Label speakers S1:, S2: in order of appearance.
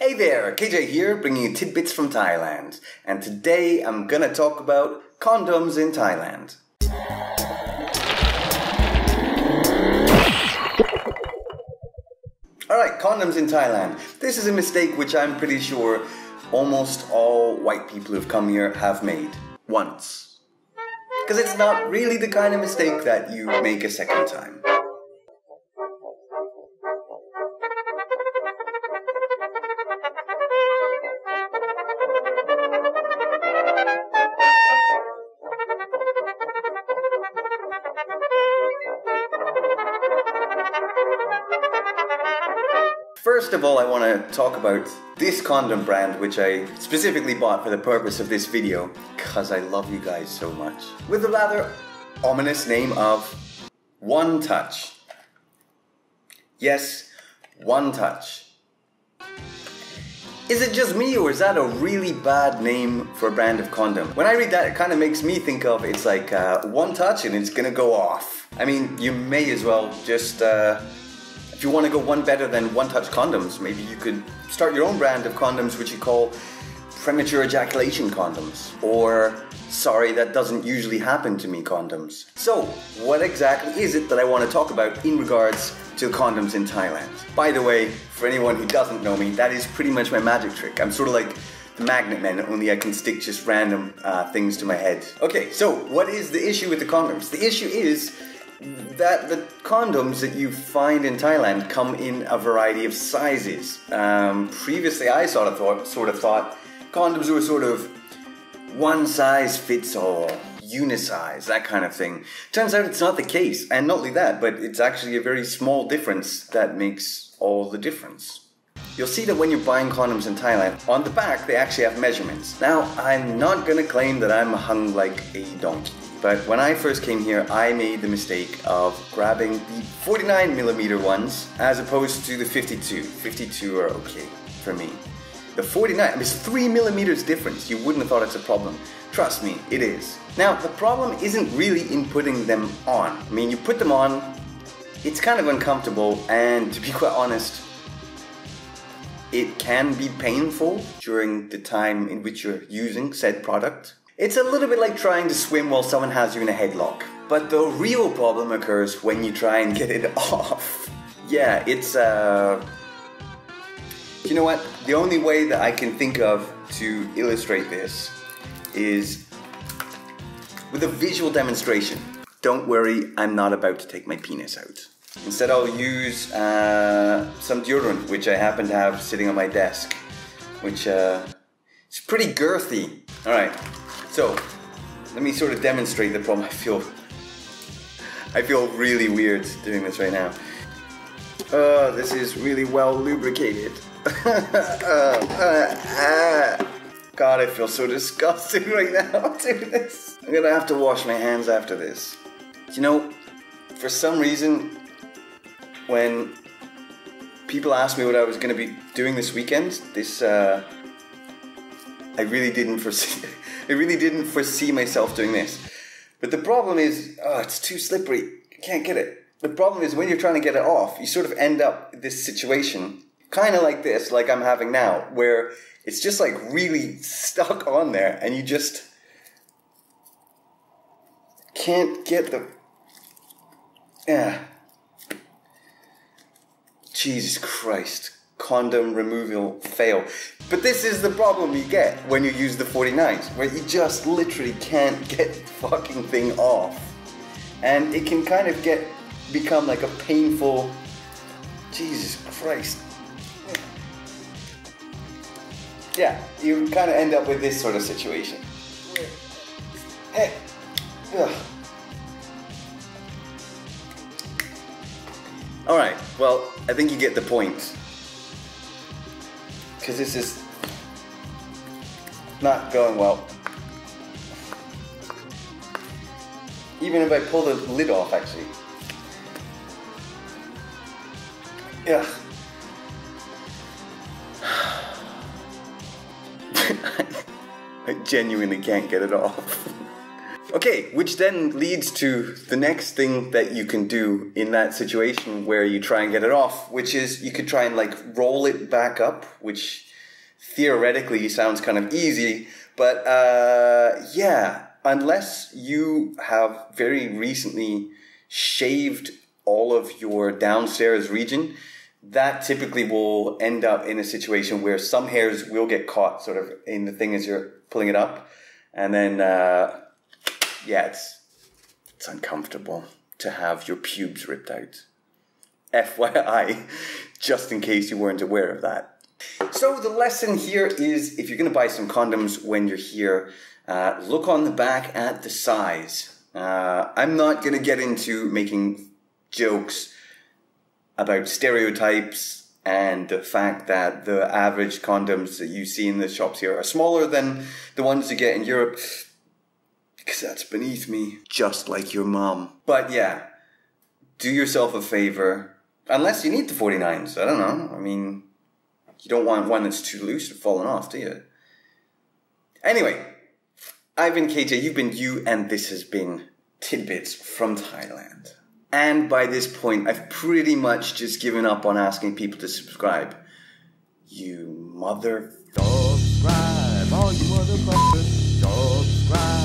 S1: Hey there, KJ here, bringing you tidbits from Thailand. And today I'm gonna talk about condoms in Thailand. Alright, condoms in Thailand. This is a mistake which I'm pretty sure almost all white people who've come here have made. Once. Because it's not really the kind of mistake that you make a second time. First of all, I want to talk about this condom brand, which I specifically bought for the purpose of this video, because I love you guys so much. With the rather ominous name of One Touch. Yes, One Touch. Is it just me, or is that a really bad name for a brand of condom? When I read that, it kind of makes me think of it's like one touch and it's gonna go off. I mean, you may as well just if you want to go one better than One Touch condoms, maybe you could start your own brand of condoms which you call premature ejaculation condoms, or sorry, that doesn't usually happen to me condoms. So, what exactly is it that I want to talk about in regards to condoms in Thailand? By the way, for anyone who doesn't know me, that is pretty much my magic trick. I'm sort of like the Magnet Man, only I can stick just random things to my head. Okay, so what is the issue with the condoms? The issue is that the condoms that you find in Thailand come in a variety of sizes. Previously I sort of thought condoms were sort of one size fits all, unisize, that kind of thing. Turns out it's not the case, and not only that, but it's actually a very small difference that makes all the difference. You'll see that when you're buying condoms in Thailand, on the back they actually have measurements. Now, I'm not gonna claim that I'm hung like a donkey. But when I first came here, I made the mistake of grabbing the 49mm ones as opposed to the 52. 52 are okay for me. The 49, it's 3mm difference. You wouldn't have thought it's a problem. Trust me, it is. Now, the problem isn't really in putting them on. I mean, you put them on, it's kind of uncomfortable, and to be quite honest, it can be painful during the time in which you're using said product. It's a little bit like trying to swim while someone has you in a headlock. But the real problem occurs when you try and get it off. Yeah, it's you know what? The only way that I can think of to illustrate this is with a visual demonstration. Don't worry, I'm not about to take my penis out. Instead I'll use some deodorant, which I happen to have sitting on my desk, which it's pretty girthy. Alright. So, let me sort of demonstrate the problem. I feel really weird doing this right now. This is really well lubricated. God, I feel so disgusting right now doing this. I'm gonna have to wash my hands after this. You know, for some reason, when people asked me what I was gonna be doing this weekend, I really didn't foresee myself doing this. But the problem is, it's too slippery. I can't get it. The problem is when you're trying to get it off, you sort of end up in this situation, kind of like this, like I'm having now, where it's just like really stuck on there and you just can't get the... Jesus Christ. Condom removal fail. But this is the problem you get when you use the 49s, where you just literally can't get the fucking thing off. And it can kind of become like a painful... Jesus Christ. Yeah, you kind of end up with this sort of situation. Alright, well, I think you get the point. Because this is not going well. Even if I pull the lid off, actually. Yeah. I genuinely can't get it off. Okay, which then leads to the next thing that you can do in that situation where you try and get it off, which is you could try and like roll it back up, which theoretically sounds kind of easy, but yeah, unless you have very recently shaved all of your downstairs region, that typically will end up in a situation where some hairs will get caught sort of in the thing as you're pulling it up, and then yeah, it's uncomfortable to have your pubes ripped out. FYI, just in case you weren't aware of that. So the lesson here is, if you're going to buy some condoms when you're here, look on the back at the size. I'm not going to get into making jokes about stereotypes and the fact that the average condoms that you see in the shops here are smaller than the ones you get in Europe, because that's beneath me, just like your mom. But yeah, do yourself a favor, unless you need the 49s, I don't know, I mean, you don't want one that's too loose or falling off, do you? Anyway, I've been KJ, you've been you, and this has been Tidbits from Thailand. And by this point, I've pretty much just given up on asking people to subscribe. You mother... Subscribe, all you motherfuckers, subscribe.